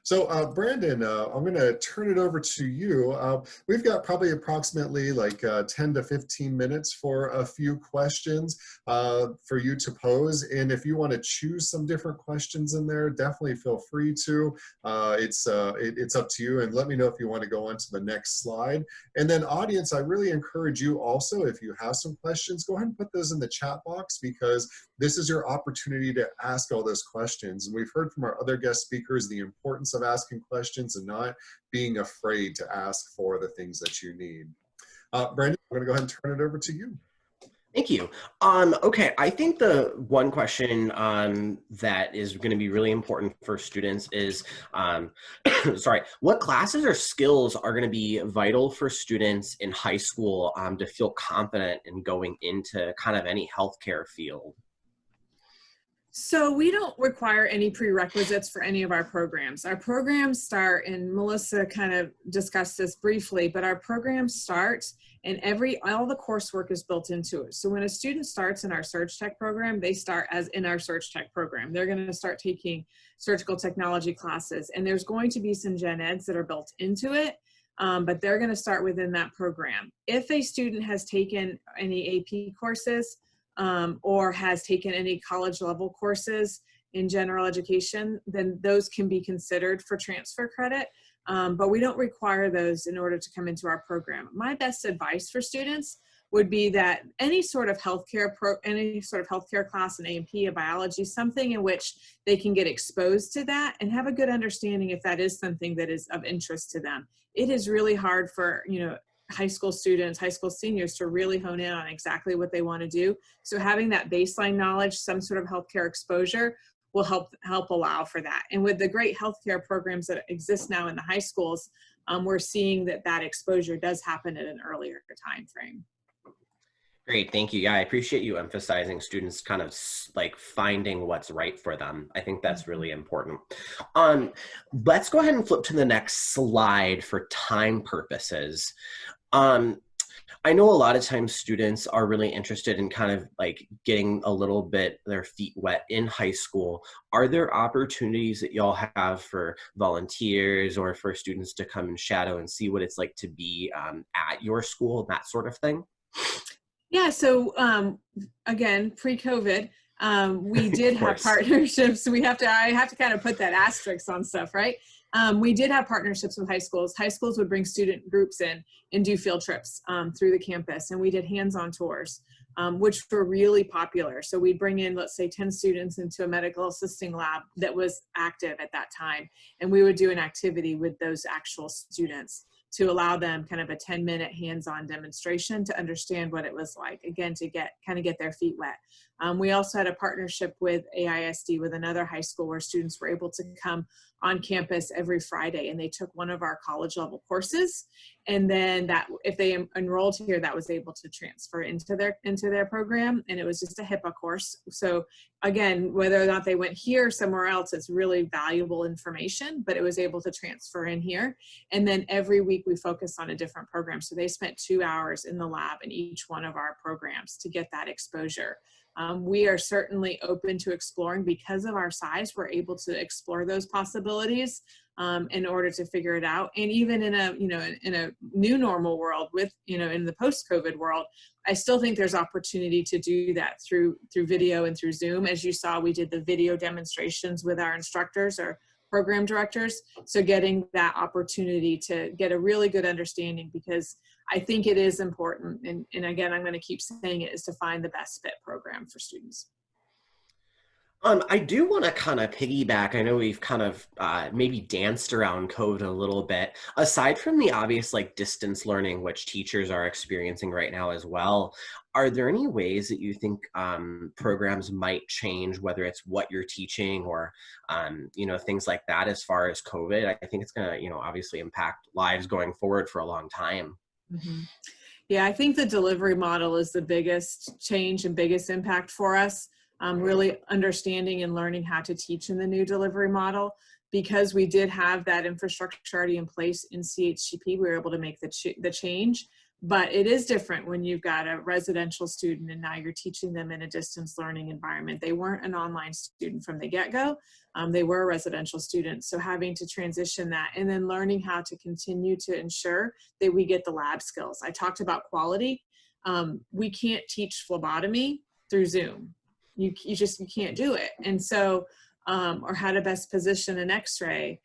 So Brandon, I'm going to turn it over to you. We've got probably approximately like 10 to 15 minutes for a few questions for you to pose. And if you want to choose some different questions in there, definitely feel free to. It's up to you. And let me know if you want to go on to the next slide. And then audience, I really encourage you also, if you have some questions, go ahead and put those in the chat box, because this is your opportunity to ask all those questions. And we've heard from our other guest speakers the importance of asking questions and not being afraid to ask for the things that you need. Brandon, I'm going to go ahead and turn it over to you.
Thank you. Okay, I think the one question that is going to be really important for students is, sorry, what classes or skills are going to be vital for students in high school to feel confident in going into kind of any healthcare field?
So we don't require any prerequisites for any of our programs. Our programs start, and Melissa kind of discussed this briefly, but our programs start and all the coursework is built into it. So when a student starts in our Surge Tech program, they start as in our Surge Tech program. They're going to start taking surgical technology classes, and there's going to be some gen eds that are built into it. But they're going to start within that program. If a student has taken any AP courses, or has taken any college level courses in general education, then those can be considered for transfer credit. But we don't require those in order to come into our program. My best advice for students would be that any sort of healthcare class, an A&P, a biology, something in which they can get exposed to that and have a good understanding if that is something that is of interest to them. It is really hard for, high school students, high school seniors to really hone in on exactly what they want to do. So having that baseline knowledge, some sort of healthcare exposure will help allow for that. And with the great healthcare programs that exist now in the high schools, we're seeing that exposure does happen at an earlier time frame.
Great, thank you. Yeah, I appreciate you emphasizing students kind of like finding what's right for them. I think that's really important. Let's go ahead and flip to the next slide for time purposes. I know a lot of times students are really interested in kind of like getting a little bit their feet wet in high school. Are there opportunities that y'all have for volunteers or for students to come and shadow and see what it's like to be at your school, that sort of thing?
Yeah, so again, pre-COVID, we did have partnerships. I have to kind of put that asterisk on stuff, right? We did have partnerships with high schools. High schools would bring student groups in and do field trips through the campus, and we did hands-on tours, which were really popular. So we'd bring in, let's say, 10 students into a medical assisting lab that was active at that time, and we would do an activity with those actual students to allow them kind of a 10-minute hands-on demonstration to understand what it was like, again, to get their feet wet. We also had a partnership with AISD, with another high school, where students were able to come on campus every Friday, and they took one of our college level courses. And then that, if they enrolled here, that was able to transfer into their program. And it was just a HIPAA course. So again, whether or not they went here or somewhere else, it's really valuable information, but it was able to transfer in here. And then every week we focus on a different program. So they spent 2 hours in the lab in each one of our programs to get that exposure. We are certainly open to exploring. Because of our size, we're able to explore those possibilities in order to figure it out. And even in a new normal world, with in the post-COVID world, I still think there's opportunity to do that through video and through Zoom. As you saw, we did the video demonstrations with our instructors or program directors. So getting that opportunity to get a really good understanding, because I think it is important, and again, I'm going to keep saying it, is to find the best fit program for students.
I do want to kind of piggyback. I know we've kind of maybe danced around COVID a little bit. Aside from the obvious like distance learning, which teachers are experiencing right now as well, are there any ways that you think programs might change, whether it's what you're teaching or, you know, things like that as far as COVID? I think it's going to, you know, obviously impact lives going forward for a long time.
Mm-hmm. Yeah, I think the delivery model is the biggest change and biggest impact for us. Really understanding and learning how to teach in the new delivery model. Because we did have that infrastructure already in place in CHCP, we were able to make the change. But it is different when you've got a residential student and now you're teaching them in a distance learning environment. They weren't an online student from the get-go. They were a residential student. So having to transition that and then learning how to continue to ensure that we get the lab skills. I talked about quality. We can't teach phlebotomy through Zoom. You can't do it. And so, or how to best position an x-ray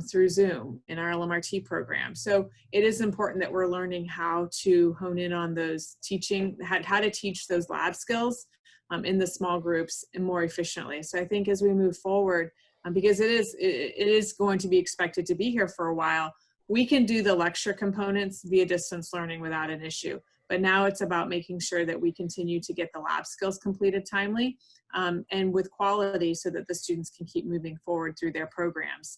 through Zoom in our LMRT program. So it is important that we're learning how to hone in on those teaching, how to teach those lab skills in the small groups and more efficiently. So I think as we move forward, because it is going to be expected to be here for a while, we can do the lecture components via distance learning without an issue. But now it's about making sure that we continue to get the lab skills completed timely and with quality so that the students can keep moving forward through their programs.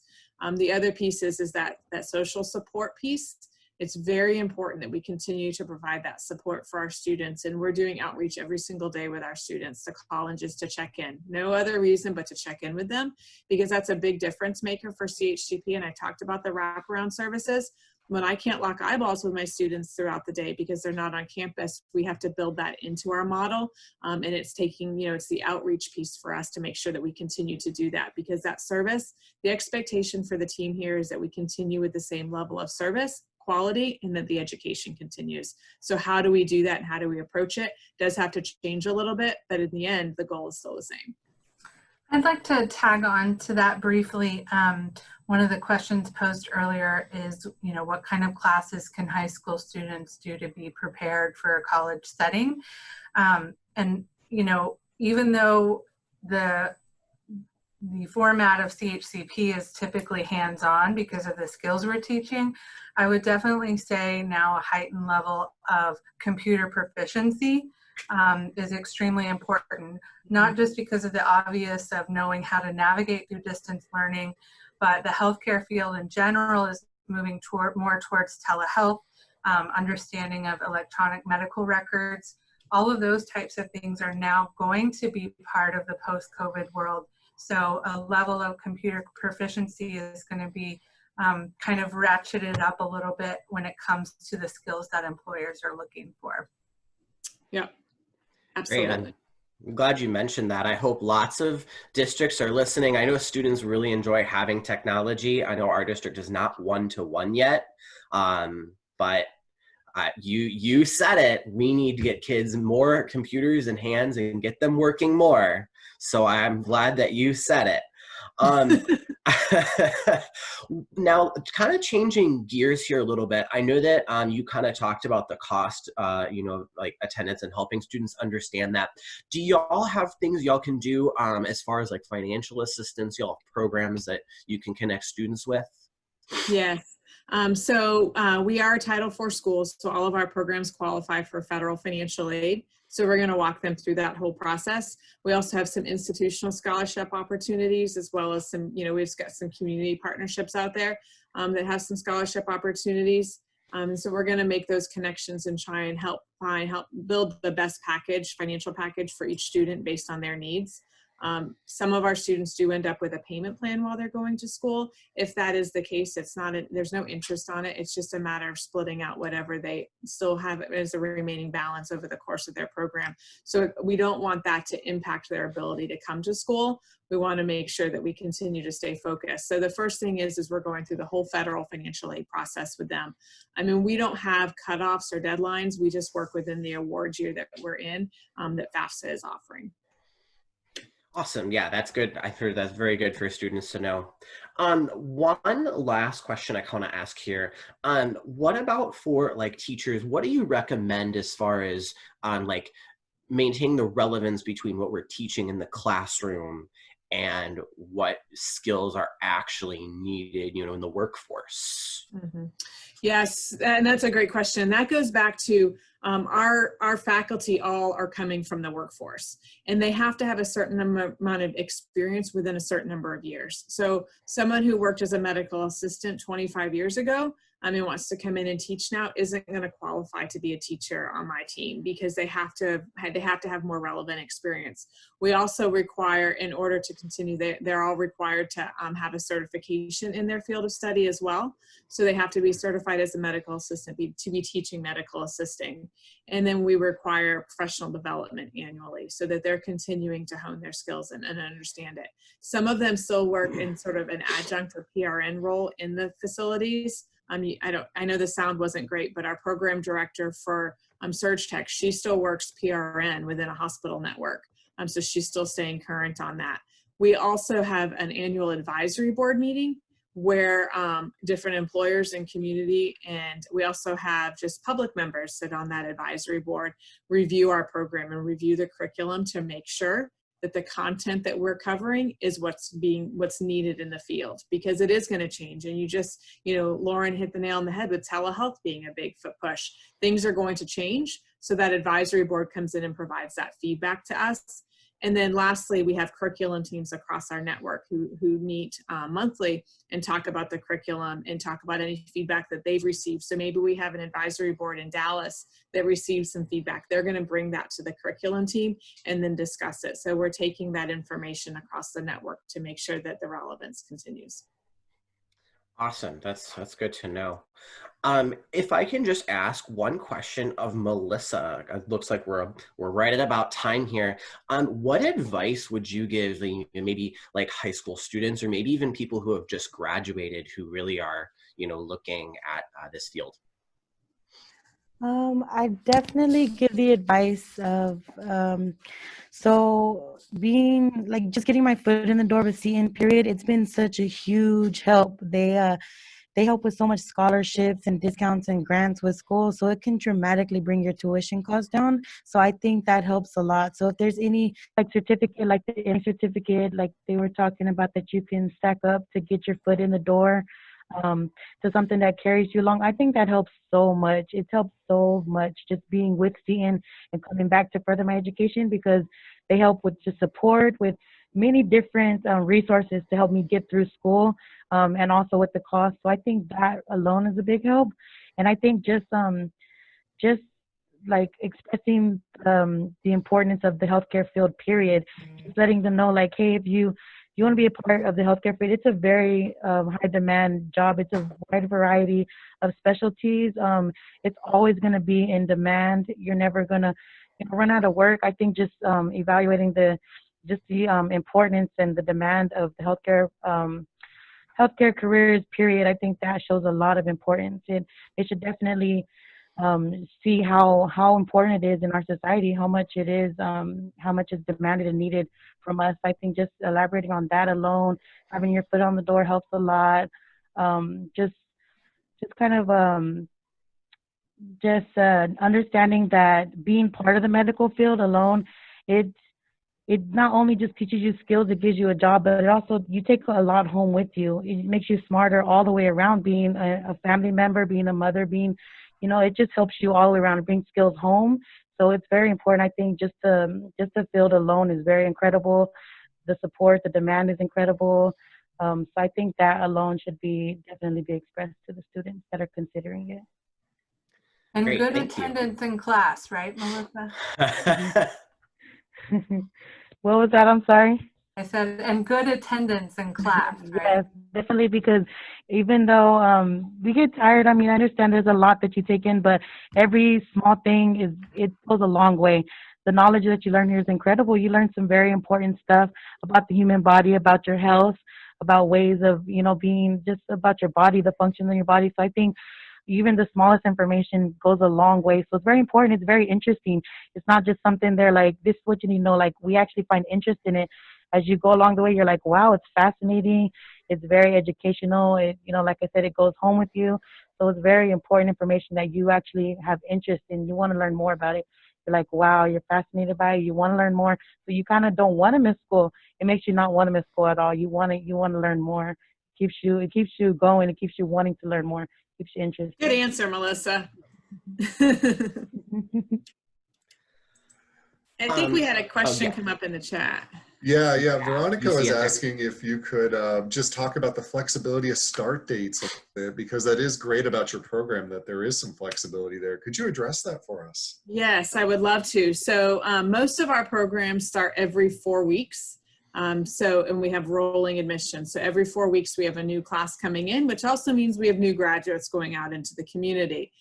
The other piece is that social support piece. It's very important that we continue to provide that support for our students, and we're doing outreach every single day with our students to call and just to check in. No other reason but to check in with them, because that's a big difference maker for CHCP. And I talked about the wraparound services. When I can't lock eyeballs with my students throughout the day because they're not on campus, we have to build that into our model. And it's taking, you know, it's the outreach piece for us to make sure that we continue to do that, because that service, the expectation for the team here is that we continue with the same level of service, quality, and that the education continues. So how do we do that and how do we approach it? It does have to change a little bit, but in the end, the goal is still the same.
I'd like to tag on to that briefly. One of the questions posed earlier is, you know, what kind of classes can high school students do to be prepared for a college setting? And, you know, even though the format of CHCP is typically hands-on because of the skills we're teaching, I would definitely say now a heightened level of computer proficiency is extremely important, not just because of the obvious of knowing how to navigate through distance learning, but the healthcare field in general is moving more towards telehealth, understanding of electronic medical records. All of those types of things are now going to be part of the post-COVID world. So a level of computer proficiency is going to be kind of ratcheted up a little bit when it comes to the skills that employers are looking for.
Yeah, absolutely.
Great. I'm glad you mentioned that. I hope lots of districts are listening. I know students really enjoy having technology. I know our district is not one-to-one yet, but you said it. We need to get kids more computers in hands and get them working more. So I'm glad that you said it. Now, kind of changing gears here a little bit. I know that you kind of talked about the cost, you know, like attendance and helping students understand that. Do y'all have things y'all can do as far as like financial assistance? Y'all have programs that you can connect students with?
Yes. So we are a Title IV school, so all of our programs qualify for federal financial aid. So we're going to walk them through that whole process. We also have some institutional scholarship opportunities, as well as some, you know, we've got some community partnerships out there that have some scholarship opportunities. And so we're going to make those connections and try and help build the best package, financial package for each student based on their needs. Some of our students do end up with a payment plan while they're going to school. If that is the case, there's no interest on it. It's just a matter of splitting out whatever they still have as a remaining balance over the course of their program. So we don't want that to impact their ability to come to school. We want to make sure that we continue to stay focused. So the first thing is we're going through the whole federal financial aid process with them. I mean, we don't have cutoffs or deadlines. We just work within the award year that we're in, that FAFSA is offering.
Awesome. Yeah, that's good. I heard that's very good for students to know. One last question I want to ask here. What about for like teachers? What do you recommend as far as like maintaining the relevance between what we're teaching in the classroom and what skills are actually needed, in the workforce?
Mhm. Yes, and that's a great question. That goes back to our faculty all are coming from the workforce, and they have to have a certain amount of experience within a certain number of years. So someone who worked as a medical assistant 25 years ago, wants to come in and teach now, isn't going to qualify to be a teacher on my team because they have to have more relevant experience. We also require, in order to continue, they're all required to have a certification in their field of study as well. So they have to be certified as a medical assistant to be teaching medical assisting. And then we require professional development annually so that they're continuing to hone their skills and understand it. Some of them still work in sort of an adjunct or PRN role in the facilities. I know the sound wasn't great, but our program director for Surge Tech, she still works PRN within a hospital network. So she's still staying current on that. We also have an annual advisory board meeting where different employers and community, and we also have just public members sit on that advisory board, review our program and review the curriculum to make sure that the content that we're covering is what's needed in the field, because it is going to change. And Lauren hit the nail on the head with telehealth being a big push. Things are going to change. So that advisory board comes in and provides that feedback to us. And then lastly, we have curriculum teams across our network who meet monthly and talk about the curriculum and talk about any feedback that they've received. So maybe we have an advisory board in Dallas that receives some feedback. They're going to bring that to the curriculum team and then discuss it. So we're taking that information across the network to make sure that the relevance continues.
Awesome. That's good to know. If I can just ask one question of Melissa, it looks like we're right at about time here. What advice would you give maybe like high school students or maybe even people who have just graduated who really are, looking at this field?
I definitely give the advice of so being like just getting my foot in the door with CN period. It's been such a huge help. They help with so much scholarships and discounts and grants with school, so it can dramatically bring your tuition costs down. So I think that helps a lot. So if there's any like certificate, like the M certificate, like they were talking about, that you can stack up to get your foot in the door to something that carries you along, I think that helps so much. It helps so much just being with CN and coming back to further my education, because they help with just support, with many different resources to help me get through school, and also with the cost. So I think that alone is a big help. And I think just like expressing the importance of the healthcare field, period, just letting them know, like, hey, if you want to be a part of the healthcare field, it's a very high demand job. It's a wide variety of specialties. It's always going to be in demand. You're never going to run out of work. I think just evaluating the importance and the demand of the healthcare careers, period. I think that shows a lot of importance. It should definitely see how important it is in our society, how much is demanded and needed from us. I think just elaborating on that alone, having your foot on the door helps a lot. Just kind of understanding that being part of the medical field alone, it not only just teaches you skills, it gives you a job, but it also, you take a lot home with you. It makes you smarter all the way around, being a family member, being a mother, being, it just helps you all the way around and bring skills home. So it's very important. I think just the field alone is very incredible. The support, the demand is incredible. So I think that alone should definitely be expressed to the students that are considering it.
And
Great,
good
thank you.
attendance in class, right, Melissa?
What was that? I'm sorry.
I said, and good attendance in class, right?
Yes, definitely, because even though we get tired, I understand there's a lot that you take in, but every small thing it goes a long way. The knowledge that you learn here is incredible. You learn some very important stuff about the human body, about your health, about ways of, being, just about your body, the functions in your body. So I think even the smallest information goes a long way. So it's very important. It's very interesting. It's not just something they're like, this is what you need to know. Like, we actually find interest in it. As you go along the way, you're like, wow, it's fascinating. It's very educational. It, like I said, it goes home with you. So it's very important information that you actually have interest in. You want to learn more about it. You're like, wow, you're fascinated by it. You want to learn more. So you kind of don't want to miss school. It makes you not want to miss school at all. You want to learn more. It keeps you going. It keeps you wanting to learn more. Keeps you interested.
Good answer, Melissa. I think we had a question come up in the chat.
Yeah. Veronica was
answer?
asking if you could just talk about the flexibility of start dates a bit, because that is great about your program, that there is some flexibility there. Could you address that for us?
Yes, I would love to. So most of our programs start every 4 weeks. And we have rolling admission. So every 4 weeks we have a new class coming in, which also means we have new graduates going out into the community.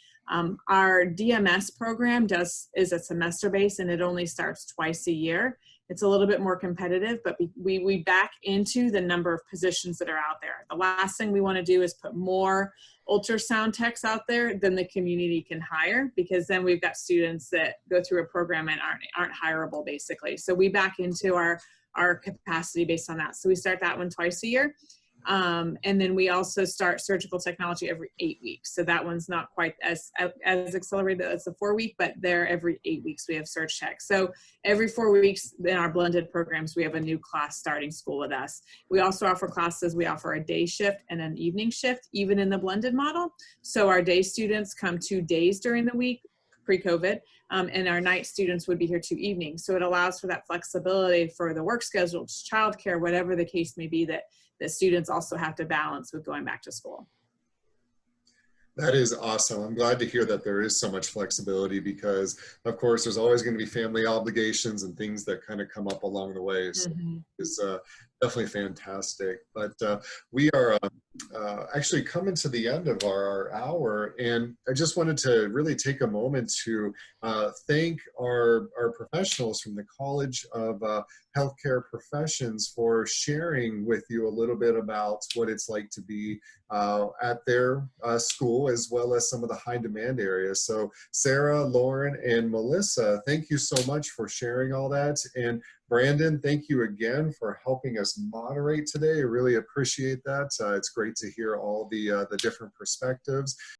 Our DMS program is a semester based, and it only starts twice a year. It's a little bit more competitive, but we back into the number of positions that are out there. The last thing we want to do is put more ultrasound techs out there than the community can hire, because then we've got students that go through a program and aren't hireable, basically. So we back into our capacity based on that. So we start that one twice a year. And then we also start surgical technology every 8 weeks. So that one's not quite as accelerated as the 4 week, but there every 8 weeks we have surge tech. So every 4 weeks in our blended programs, we have a new class starting school with us. We also offer classes. We offer a day shift and an evening shift, even in the blended model. So our day students come 2 days during the week, pre-COVID, and our night students would be here 2 evenings. So it allows for that flexibility for the work schedules, childcare, whatever the case may be, that the students also have to balance with going back to school.
That is awesome. I'm glad to hear that there is so much flexibility, because of course there's always going to be family obligations and things that kind of come up along the way. So it's definitely fantastic. But we are actually coming to the end of our hour, and I just wanted to really take a moment to thank our professionals from the College of Healthcare Professions for sharing with you a little bit about what it's like to be at their school, as well as some of the high demand areas. So Sarah, Lauren, and Melissa, thank you so much for sharing all that. And Brandon, thank you again for helping us moderate today. I really appreciate that. It's great to hear all the different perspectives.